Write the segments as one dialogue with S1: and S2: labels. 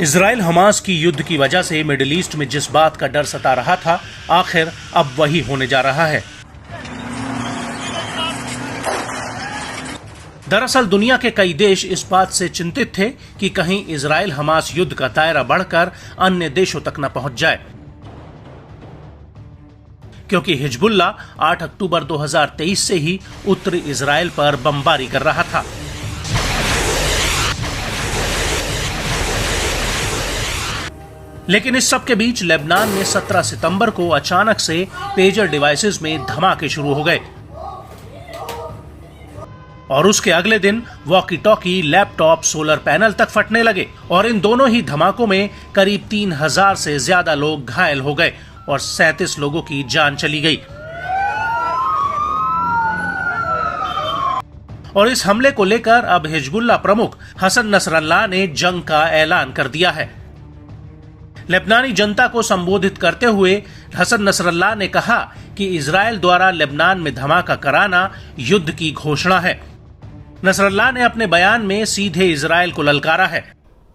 S1: Israel Hamas की युद्ध की वजह से मिडिल ईस्ट में जिस बात का डर सता रहा था, आखिर अब वही होने जा रहा है। दरअसल दुनिया के कई देश इस बात से चिंतित थे कि कहीं इजराइल हमास युद्ध का दायरा बढ़कर अन्य देशों तक न पहुंच जाए, क्योंकि हिजबुल्ला 8 अक्टूबर 2023 से ही उत्तरी इजराइल पर बमबारी कर रहा था। लेकिन इस सब के बीच लेबनान में 17 सितंबर को अचानक से पेजर डिवाइसेस में धमाके शुरू हो गए और उसके अगले दिन walkie talkie, laptop, solar panel तक फटने लगे और इन दोनों ही धमाकों में करीब 3000 से ज्यादा लोग घायल हो गए और 37 लोगों की जान चली गई। और इस हमले को लेकर अब हिजबुल्ला प्रमुख हसन नसरल्लाह ने जंग का ऐलान कर दिया है। लेबनानी जनता को संबोधित करते हुए हसन नसरल्लाह ने कहा कि इजराइल द्वारा लेबनान में धमाका कराना युद्ध की घोषणा है। नसरल्लाह ने अपने बयान में सीधे इजराइल को ललकारा है।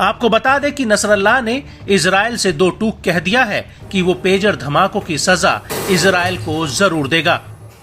S1: आपको बता दें कि नसरल्लाह ने इजराइल से दो टूक कह दिया है कि वो पेजर धमाकों की सजा इजराइल को जरूर देगा।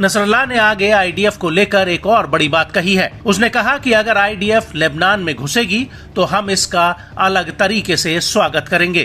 S1: नसरल्लाह ने आगे आईडीएफ को लेकर एक और बड़ी बात कही है। उसने कहा कि अगर आईडीएफ लेबनान में घुसेगी तो हम इसका अलग तरीके से स्वागत करेंगे।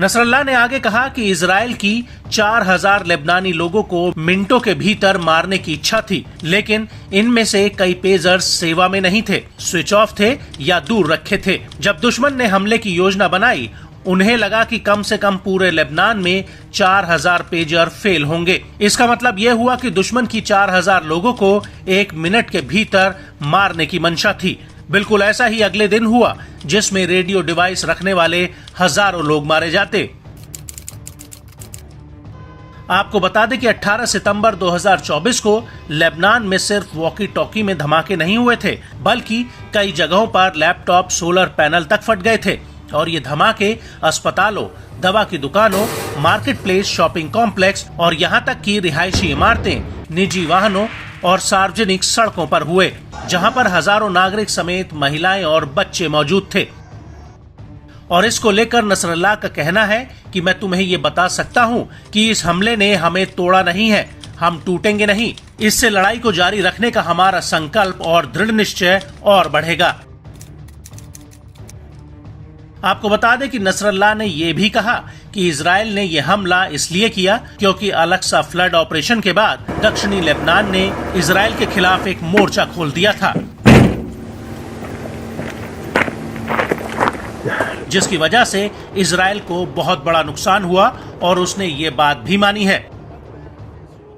S1: नसरल्लाह ने आगे कहा कि इजराइल की 4000 लेबनानी लोगों को मिनटों के भीतर मारने की इच्छा थी, लेकिन इनमें से कई पेजर्स सेवा में नहीं थे, स्विच ऑफ थे या दूर रखे थे। जब दुश्मन ने हमले की योजना बनाई, उन्हें लगा कि कम से कम पूरे लेबनान में 4000 पेजर फेल होंगे। इसका मतलब यह हुआ कि दुश्मन की 4000 लोगों को 1 मिनट के भीतर मारने की मंशा थी। बिल्कुल ऐसा ही अगले दिन हुआ, जिसमें रेडियो डिवाइस रखने वाले हजारों लोग मारे जाते। आपको बता दें कि 18 सितंबर 2024 को लेबनान में सिर्फ वॉकी टॉकी में धमाके नहीं हुए थे, बल्कि कई जगहों पर लैपटॉप, सोलर पैनल तक फट गए थे और ये धमाके अस्पतालों, दवा की दुकानों, मार्केट प्लेस, शॉपिंग कॉम्प्लेक्स और यहाँ तक कि रिहायशी इमारतें, निजी वाहनों और सार्वजनिक सड़कों पर हुए, जहां पर हजारों नागरिक समेत महिलाएं और बच्चे मौजूद थे। और इसको लेकर नसरल्लाह का कहना है कि मैं तुम्हें ये बता सकता हूं कि इस हमले ने हमें तोड़ा नहीं है, हम टूटेंगे नहीं। इससे लड़ाई को जारी रखने का हमारा संकल्प और दृढ़ निश्चय और बढ़ेगा। आपको बता दें कि नसरल्लाह ने यह भी कहा कि इजराइल ने यह हमला इसलिए किया क्योंकि अल-अक्सा फ्लड ऑपरेशन के बाद दक्षिणी लेबनान ने इजराइल के खिलाफ एक मोर्चा खोल दिया था, जिसकी वजह से इजराइल को बहुत बड़ा नुकसान हुआ और उसने ये बात भी मानी है।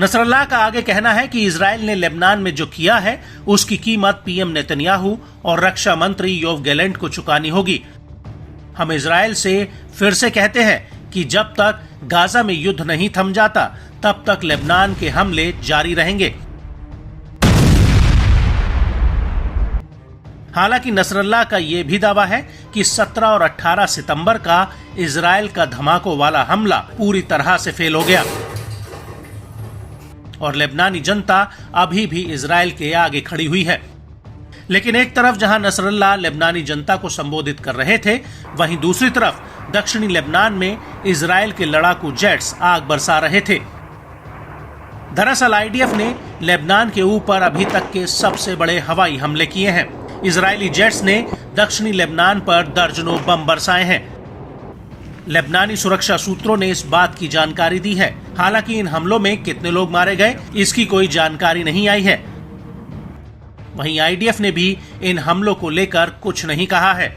S1: नसरल्लाह का आगे कहना है कि इजराइल ने लेबनान में जो किया है उसकी कीमत पीएम नेतन्याहू और रक्षा मंत्री योव गैलेंट को चुकानी होगी। हम इजराइल से फिर से कहते हैं कि जब तक गाजा में युद्ध नहीं थम जाता तब तक लेबनान के हमले जारी रहेंगे। हालांकि नसरल्लाह का यह भी दावा है कि 17 और 18 सितंबर का इजराइल का धमाकों वाला हमला पूरी तरह से फेल हो गया और लेबनानी जनता अभी भी इजराइल के आगे खड़ी हुई है। लेकिन एक तरफ जहां नसरल्लाह लेबनानी जनता को संबोधित कर रहे थे, वहीं दूसरी तरफ दक्षिणी लेबनान में इजराइल के लड़ाकू जेट्स आग बरसा रहे थे। दरअसल आईडीएफ ने लेबनान के ऊपर अभी तक के सबसे बड़े हवाई हमले किए हैं। इजरायली जेट्स ने दक्षिणी लेबनान पर दर्जनों बम बरसाए हैं। लेबनानी सुरक्षा सूत्रों ने इस बात की जानकारी दी है। हालांकि इन हमलों में कितने लोग मारे गए इसकी कोई जानकारी नहीं आई है। वहीं आईडीएफ ने भी इन हमलों को लेकर कुछ नहीं कहा है।